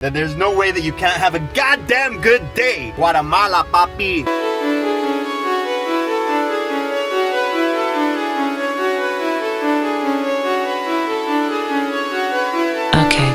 then there's no way that you can't have a goddamn good day. Guatemala, papi. Okay.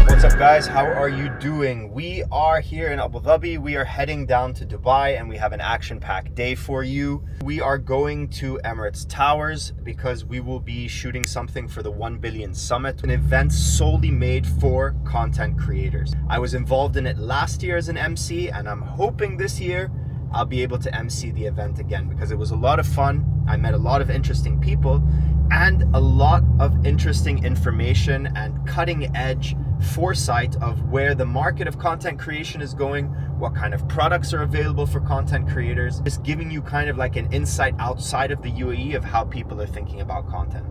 What's up, guys? How are you doing? We are here in Abu Dhabi. We are heading down to Dubai and we have an action-packed day for you. We are going to Emirates Towers because we will be shooting something for the 1 Billion Summit, an event solely made for content creators. I was involved in it last year as an MC, and I'm hoping this year I'll be able to MC the event again because it was a lot of fun. I met a lot of interesting people and a lot of interesting information and cutting edge foresight of where the market of content creation is going, what kind of products are available for content creators, just giving you kind of like an insight outside of the UAE of how people are thinking about content.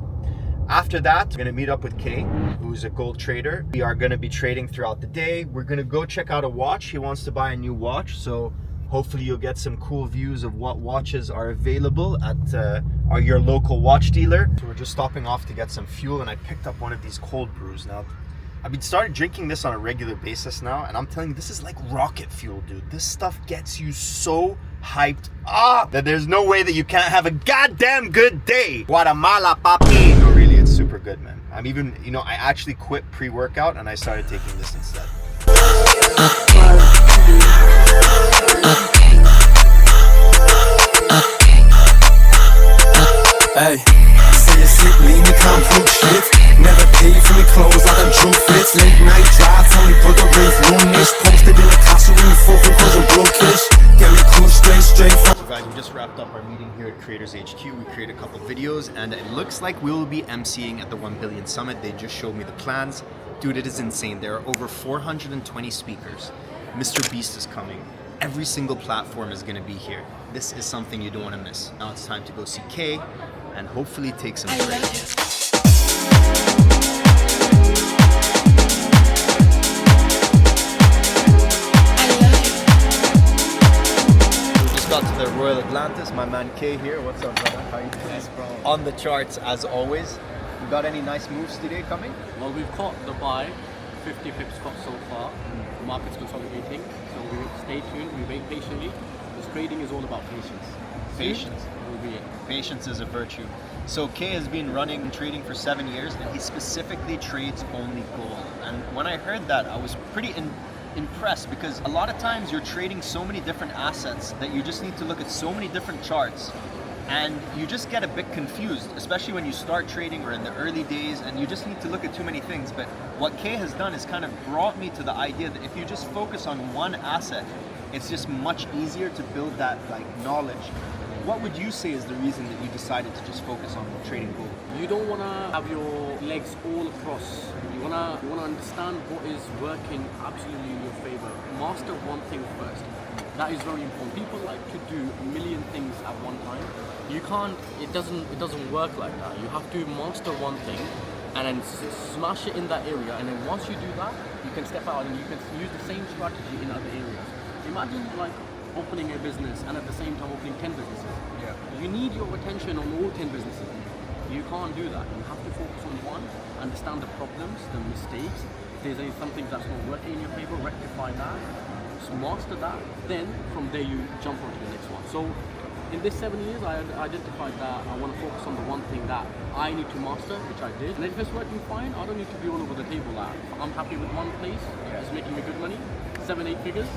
After that, we're gonna meet up with Kay, who's a gold trader. We are gonna be trading throughout the day. We're gonna go check out a watch. He wants to buy a new watch, so hopefully you'll get some cool views of what watches are available at your local watch dealer. So we're just stopping off to get some fuel, and I picked up one of these cold brews. Now, I've been started drinking this on a regular basis now, and I'm telling you, this is like rocket fuel, dude. This stuff gets you so hyped up that there's no way that you can't have a goddamn good day. Guatemala, papi. No, really, it's super good, man. I'm even, I actually quit pre-workout and I started taking this instead. Hey, say you sick, lean, you can't prove shit. Never pay for me clothes, I done true fits. Late night drive, tell me brother rave room-ish. Posted in the castle, we fuck with cause I'm broke-ish. Get me cool, straight from. So guys, we just wrapped up our meeting here at Creators HQ. We created a couple videos, and it looks like we'll be MCing at the 1 Billion Summit. They just showed me the plans. Dude, it is insane. There are over 420 speakers. Mr. Beast is coming. Every single platform is going to be here. This is something you don't want to miss. Now it's time to go see Kay and hopefully take some trades. We just got to the Royal Atlantis. My man Kay here. What's up, brother? How you doing? Yes, bro. On the charts as always. You got any nice moves today coming? Well, we've caught the buy, 50 pips caught so far. The market's consolidating, so we stay tuned, we wait patiently. This trading is all about patience. Patience. Will be it. Patience is a virtue. So Kay has been running and trading for 7 years, and he specifically trades only gold. And when I heard that, I was pretty impressed, because a lot of times you're trading so many different assets that you just need to look at so many different charts, and you just get a bit confused, especially when you start trading or in the early days, and you just need to look at too many things. But what Kay has done is kind of brought me to the idea that if you just focus on one asset, it's just much easier to build that knowledge. What would you say is the reason that you decided to just focus on trading gold? You don't want to have your legs all across. You want to understand what is working absolutely in your favor. Master one thing first. That is very important. People like to do a million things at one time. You can't. It doesn't work like that. You have to master one thing and then smash it in that area. And then once you do that, you can step out and you can use the same strategy in other areas. Imagine opening a business and at the same time opening 10 businesses. Yeah. You need your attention on all 10 businesses. You can't do that. You have to focus on one, understand the problems, the mistakes. If there's something that's not working in your favor, rectify that, master that. Then from there you jump onto the next one. So in this 7 years, I identified that I want to focus on the one thing that I need to master, which I did. And if it's working fine, I don't need to be all over the table. I'm happy with one place. It's making me good money. 7-8 figures.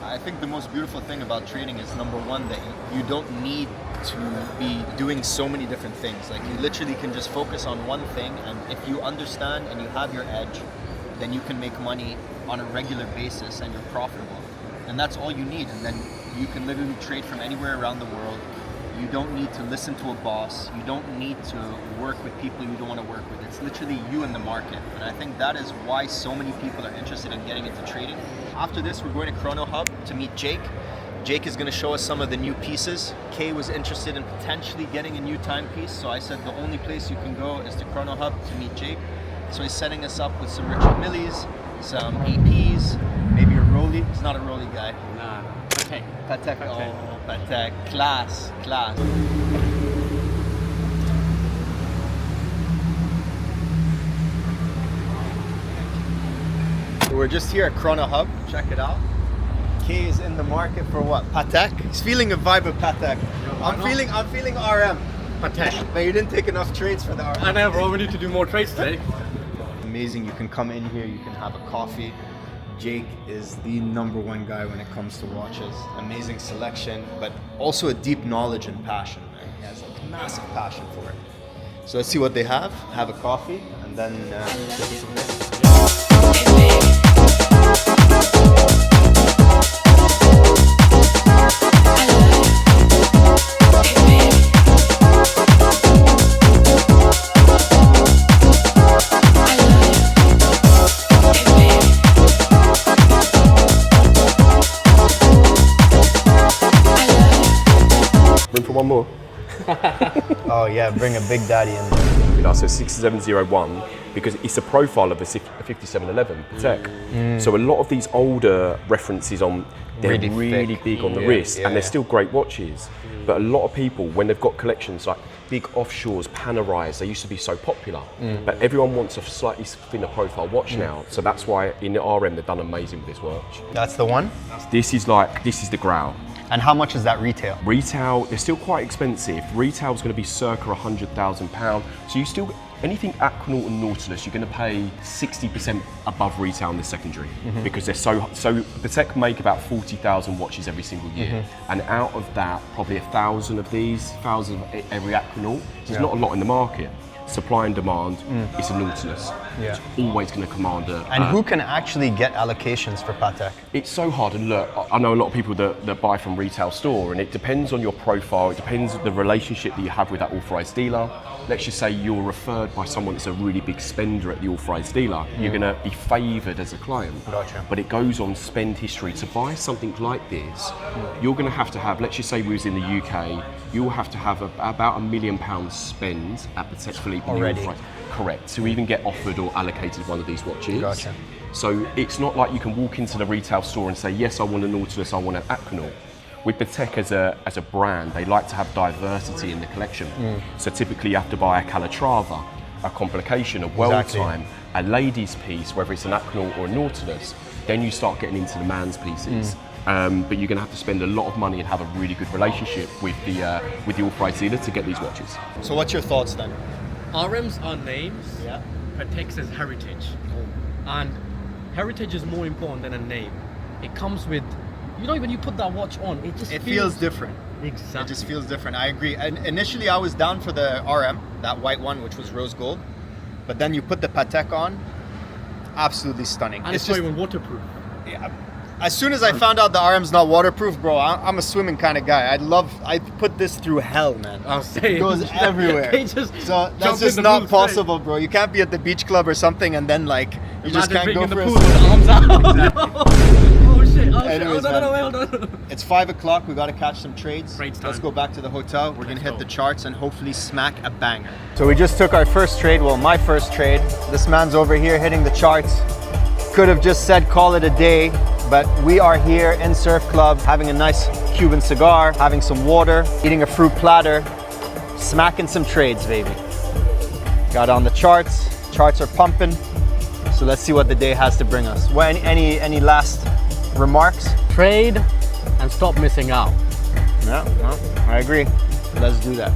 I think the most beautiful thing about trading is, number one, that you don't need to be doing so many different things. Like, you literally can just focus on one thing, and if you understand and you have your edge, then you can make money on a regular basis and you're profitable. And that's all you need. And then you can literally trade from anywhere around the world. You don't need to listen to a boss. You don't need to work with people you don't want to work with. It's literally you in the market. And I think that is why so many people are interested in getting into trading. After this, we're going to Chrono Hub to meet Jake. Jake is going to show us some of the new pieces. Kay was interested in potentially getting a new timepiece, so I said the only place you can go is to Chrono Hub to meet Jake. So he's setting us up with some Richard Millies, some APs, maybe a Rolly. He's not a Rolly guy. Nah. Patek. Patek. Oh, Patek. Class. So we're just here at Chrono Hub. Check it out. K is in the market for what? Patek? He's feeling a vibe of Patek. I'm feeling RM. Patek. But you didn't take enough trades for the RM. I know, bro. We need to do more trades today. Amazing. You can come in here, you can have a coffee. Jake is the #1 guy when it comes to watches. Amazing selection, but also a deep knowledge and passion. Man. He has a massive passion for it. So let's see what they have. Have a coffee, and then take it from there. Room for one more. Oh yeah, bring a big daddy in. So 6701, because it's a profile of a 5711 Patek. So a lot of these older references they're really big on the wrist, and they're still great watches. But a lot of people, when they've got collections like big offshores, Panerais, they used to be so popular. But everyone wants a slightly thinner profile watch now. So that's why in the RM they've done amazing with this watch. That's the one? This is the Grau. And how much is that retail? Retail, they're still quite expensive. Retail's going to be circa £100,000. So you still, anything Aquanaut and Nautilus, you're going to pay 60% above retail in the secondary, because they're so Patek make about 40,000 watches every single year, and out of that, probably 1,000 of these, 1,000 of every Aquanaut. There's not a lot in the market. Supply and demand, it's a Nautilus. It's always going to command a... And who can actually get allocations for Patek? It's so hard, and look, I know a lot of people that buy from retail store, and it depends on your profile, it depends on the relationship that you have with that authorized dealer. Let's just say you're referred by someone that's a really big spender at the authorized dealer, you're going to be favored as a client. Gotcha. But it goes on spend history. To buy something like this, you're going to have, let's just say we was in the UK, you'll have to have about £1 million spend at Patek Philippe already. Correct, to even get offered or allocated one of these watches. Gotcha. So it's not like you can walk into the retail store and say, yes, I want a Nautilus, I want an Aquanaut. With Patek as a brand, they like to have diversity in the collection. So typically you have to buy a Calatrava, a Complication, a World Time, a ladies piece, whether it's an Aquanaut or a Nautilus. Then you start getting into the man's pieces. But you're going to have to spend a lot of money and have a really good relationship with the authorized dealer to get these watches. So what's your thoughts then? RMs are names, Patek is heritage. And heritage is more important than a name. It comes with, when you put that watch on, it feels different. Exactly. It just feels different. I agree. And initially I was down for the RM, that white one, which was rose gold. But then you put the Patek on, absolutely stunning. And it's not even waterproof. Yeah. As soon as I found out the RM's not waterproof, bro, I'm a swimming kind of guy. I put this through hell, man. I'll say it goes everywhere. So that's just not possible, bro. You can't be at the beach club or something and then you just can't go for a swim. Arms out. Exactly. Oh shit! Anyways, Hold on. It's 5 o'clock. We got to catch some trades. Trades Let's time. go back to the hotel. We're gonna hit go. the charts and hopefully smack a banger. So we just took our first trade. Well, my first trade. This man's over here hitting the charts. Could have just said call it a day, but we are here in Surf Club having a nice Cuban cigar, having some water, eating a fruit platter, smacking some trades, baby. Got on the charts. Charts are pumping. So let's see what the day has to bring us. Well, any last remarks? Trade and stop missing out. Yeah, well, I agree. Let's do that.